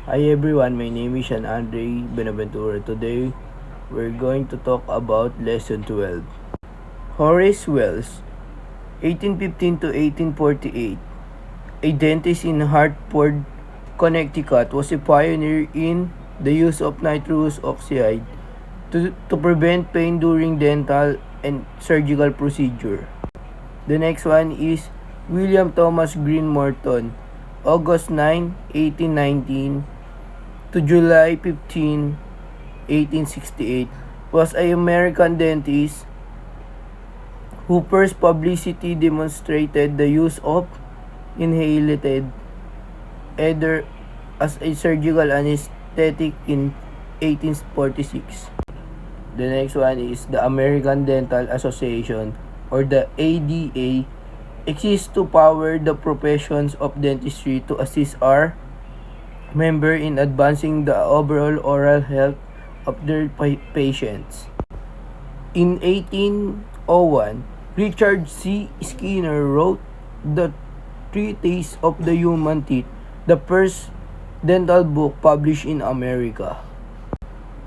Hi everyone, my name is Sean Andre Benaventura. Today, we're going to talk about Lesson 12. Horace Wells, 1815 to 1848, a dentist in Hartford, Connecticut, was a pioneer in the use of nitrous oxide to prevent pain during dental and surgical procedure. The next one is William Thomas Green Morton, August 9, 1819 to July 15, 1868, was an American dentist who first publicly demonstrated the use of inhaled ether as a surgical anesthetic in 1846. The next one is the American Dental Association, or the ADA, exists to power the professions of dentistry to assist our member in advancing the overall oral health of their patients. In 1801, Richard C. Skinner wrote the Treatise of the Human Teeth, the first dental book published in America.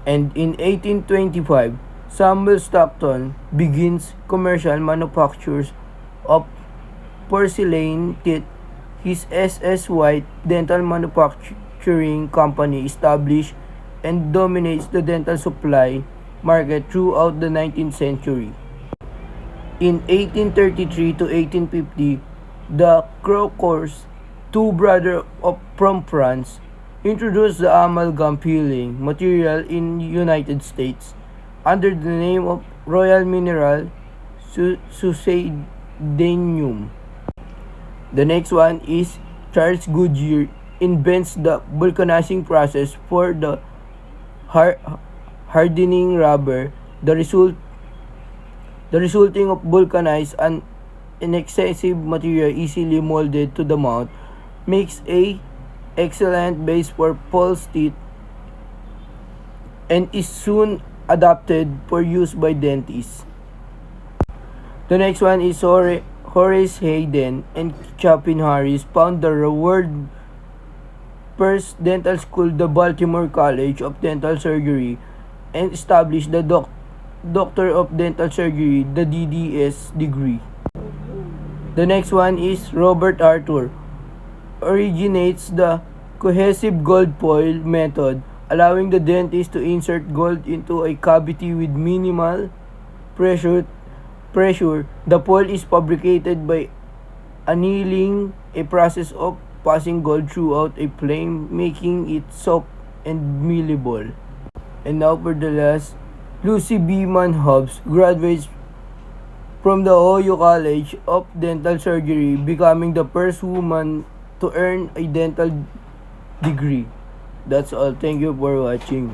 And in 1825, Samuel Stockton begins commercial manufactures of porcelain teeth. His S.S. White Dental Manufacturing Company established and dominates the dental supply market throughout the 19th century. In 1833 to 1850, the Crocors, two brothers from France, introduced the amalgam filling material in the United States under the name of Royal Mineral Succedaneum. The next one is Charles Goodyear invents the vulcanizing process for the hardening rubber. The resulting of vulcanized and inexpensive material easily molded to the mouth makes a excellent base for false teeth and is soon adopted for use by dentists. The next one is Horace Hayden and Chapin Harris found the world's first dental school, the Baltimore College of Dental Surgery, and established the Doctor of Dental Surgery, the DDS degree. The next one is Robert Arthur originates the cohesive gold foil method, allowing the dentist to insert gold into a cavity with minimal pressure. The foil is fabricated by annealing, a process of passing gold throughout a flame, making it soft and malleable. And now for the last, Lucy Beeman Hobbs graduates from the Ohio College of Dental Surgery, becoming the first woman to earn a dental degree. That's all. Thank you for watching.